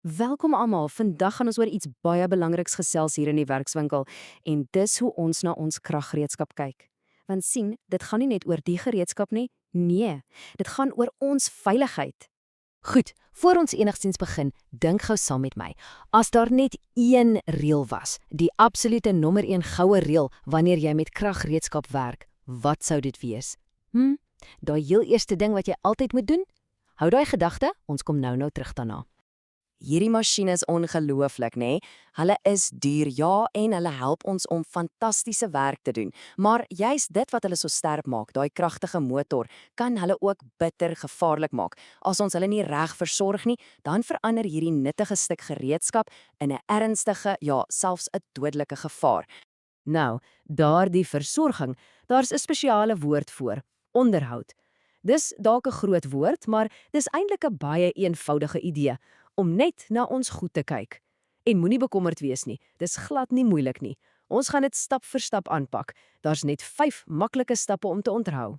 Welkom almal. Vandag gaan ons oor iets baie belangriks gesels hier in die werkswinkel en dis hoe ons na ons kraggereedskap kyk. Want sien, dit gaan nie net oor die gereedskap nie. Nee, dit gaan oor ons veiligheid. Goed, voor ons enigstens begin, dink gou saam met my. As daar net een reël was, die absolute nommer 1 goue reël wanneer jy met kraggereedskap werk, wat sou dit wees? Daai heel eerste ding wat jy altyd moet doen? Hou daai gedagte, ons kom nou terug daarna. Hierdie masjiene is ongelooflik, nê? Hulle is duur, ja, en hulle help ons om fantastiese werk te doen. Maar juist dit wat hulle so sterk maak, daai kragtige motor, kan hulle ook bitter gevaarlik maak. As ons hulle nie reg versorg nie, dan verander hierdie nuttige stuk gereedskap in 'n ernstige, ja, selfs 'n dodelike gevaar. Nou, daardie versorging, daar's 'n spesiale woord vir: onderhoud. Dis dalk 'n groot woord, maar dis eintlik 'n baie eenvoudige idee om net na ons goed te kyk. En moenie bekommerd wees nie, dis glad nie moeilik nie. Ons gaan dit stap vir stap aanpak. Daar's net 5 maklike stappe om te onthou.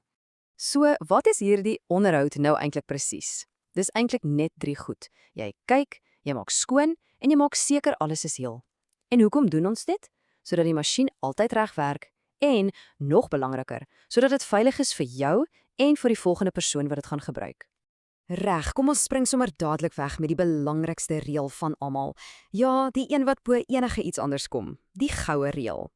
So, wat is hierdie onderhoud nou eintlik presies? Dis eintlik net 3 goed. Jy kyk, jy maak skoon en jy maak seker alles is heel. En hoekom doen ons dit? Sodat die masjien altyd reg werk en, nog belangriker, sodat dit veilig is vir jou en vir die volgende persoon wat dit gaan gebruik. Reg, kom ons spring sommer dadelik weg met die belangrikste reël van almal. Ja, die een wat bo enige iets anders kom, die goue reël.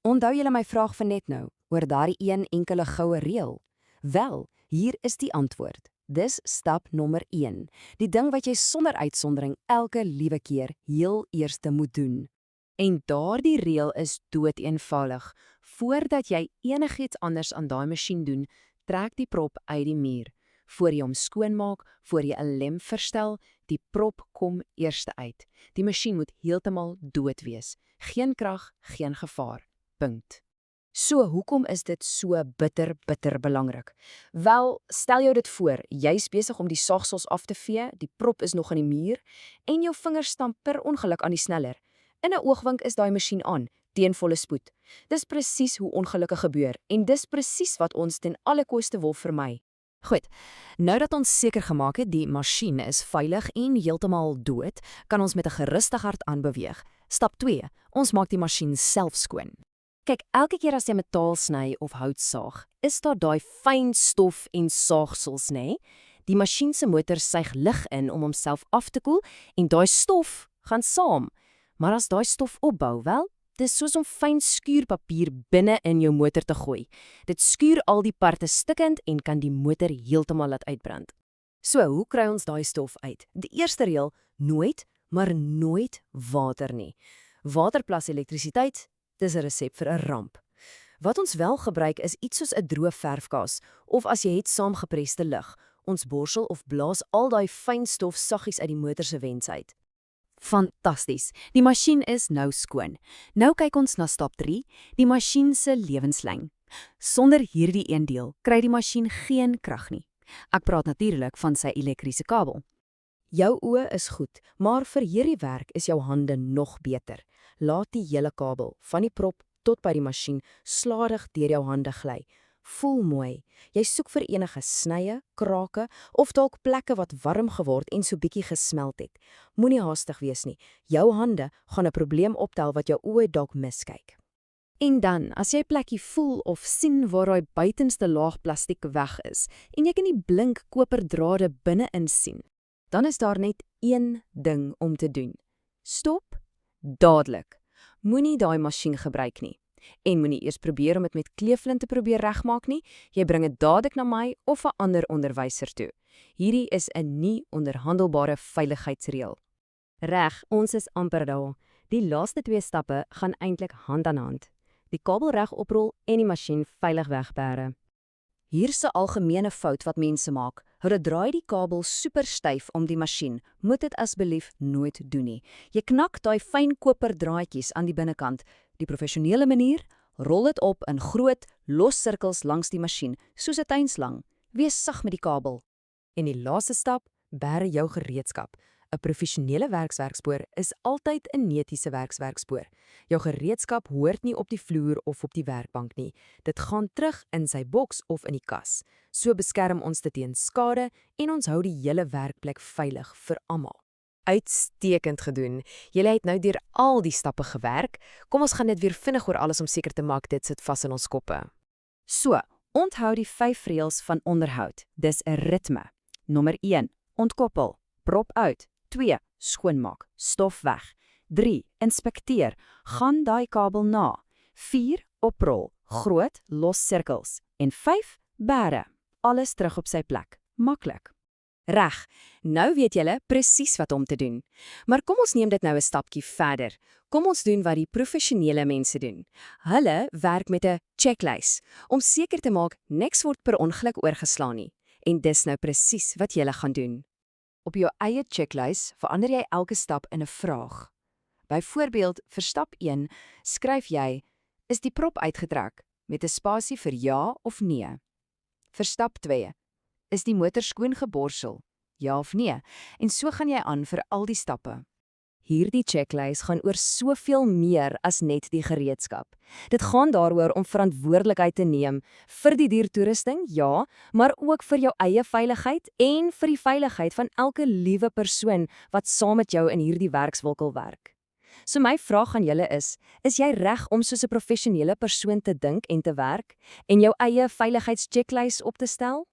Onthou julle my vraag van net nou oor daardie een enkele goue reël? Wel, hier is die antwoord. Dis stap nommer 1. Die ding wat jy sonder uitsondering elke liewe keer heel eerste moet doen. En daardie reël is doeteenvoudig. Voordat jy enigiets anders aan daai masjien doen, trek die prop uit die muur. Voor jy hom skoonmaak, voor jy 'n lem verstel, die prop kom eers uit. Die masjien moet heeltemal dood wees. Geen krag, geen gevaar. Punt. So, hoekom is dit so bitter belangrik? Wel, stel jou dit voor, jy's besig om die saagsels af te vee, die prop is nog in die muur en jou vingers stamp per ongeluk aan die sneller. In 'n oogwink is daai masjien aan, teen volle spoed. Dis presies hoe ongelukke gebeur en dis presies wat ons ten alle koste wil vermy. Goed, nou dat ons seker gemaak het die masjien is veilig en heeltemal dood, kan ons met 'n gerusde hart aanbeweeg. Stap 2, ons maak die masjien self skoon. Kyk, elke keer as jy metaal sny of hout saag, is daar daai fyn stof en saagsels, nê? Die masjien se motor suig lug in om homself af te koel en daai stof gaan saam. Maar as daai stof opbou, wel, dis soos om fyn skuurpapier binne in jou motor te gooi. Dit skuur al die parte stikkend en kan die motor heeltemal laat uitbrand. So, hoe kry ons daai stof uit? Die eerste reël, nooit, maar nooit water nie. Water plus elektrisiteit, dis 'n resep vir 'n ramp. Wat ons wel gebruik is iets soos 'n droë verfkaas, of as jy het saamgepreste lug. Ons borsel of blaas al daai fyn stof saggies uit die motor se wens uit. Fantasties. Die masjien is nou skoon. Nou kyk ons na stap 3, die masjien se lewenslyn. Sonder hierdie een deel kry die masjien geen krag nie. Ek praat natuurlik van sy elektriese kabel. Jou oë is goed, maar vir hierdie werk is jou hande nog beter. Laat die hele kabel, van die prop tot by die masjien, stadig deur jou hande gly. Voel mooi. Jy soek vir enige snye, krake of dalk plekke wat warm geword en so bietjie gesmelt het. Moenie haastig wees nie. Jou hande gaan 'n probleem optel wat jou oë dalk miskyk. En dan, as jy plekkie voel of sien waar daai buitenste laag plastiek weg is en jy kan die blink koperdrade binne-in sien, dan is daar net een ding om te doen. Stop dadelik. Moenie daai masjien gebruik nie. En moenie eers probeer om dit met kleeflint te probeer regmaak nie. Jy bring dit dadelik na my of 'n ander onderwyser toe. Hierdie is 'n nie onderhandelbare veiligheidsreël. Reg, ons is amper daar. Die laaste 2 stappe gaan eintlik hand aan hand. Die kabel reg oprol en die masjien veilig wegbêre. Hier's 'n algemene fout wat mense maak. Hulle draai die kabel super styf om die masjien. Moet dit asseblief nooit doen nie. Jy knak daai fyn koperdraadjies aan die binnekant. Die professionele manier, rol dit op in groot, los sirkels langs die masjien, soos 'n tuinslang. Wees sag met die kabel. En die laaste stap, bære jou gereedskap. 'n Professionele werkswerkspoor is altyd 'n netiese werkswerkspoor. Jou gereedskap hoort nie op die vloer of op die werkbank nie. Dit gaan terug in sy boks of in die kas. So beskerm ons dit teen skade en ons hou die hele werkplek veilig vir almal. Uitstekend gedoen. Julle het nou deur al die stappe gewerk. Kom ons gaan net weer vinnig oor alles om seker te maak dit sit vas in ons koppe. So, onthou die 5 reëls van onderhoud. Dis 'n ritme. Nommer 1: ontkoppel, prop uit. 2: skoonmaak, stof weg. 3: inspekteer, gaan daai kabel na. 4: oprol, groot, los sirkels. En 5: bære, alles terug op sy plek. Maklik. Reg, nou weet julle presies wat om te doen. Maar kom ons neem dit nou 'n stapjie verder. Kom ons doen wat die professionele mense doen. Hulle werk met 'n checklys om seker te maak niks word per ongeluk oorgeslaan nie. En dis nou presies wat julle gaan doen. Op jou eie checklys verander jy elke stap in 'n vraag. Byvoorbeeld, vir stap 1 skryf jy: is die prop uitgetrek met 'n spasie vir ja of nee. Vir stap 2: is die motor skoon geborsel, ja of nee, en so gaan jy aan vir al die stappe. Hierdie checklys gaan oor soveel meer as net die gereedskap. Dit gaan daaroor om verantwoordelikheid te neem vir die diertoerusting, ja, maar ook vir jou eie veiligheid en vir die veiligheid van elke liewe persoon wat saam met jou in hierdie werkswinkel werk. So my vraag aan julle is jy reg om soos 'n professionele persoon te dink en te werk en jou eie veiligheidschecklys op te stel?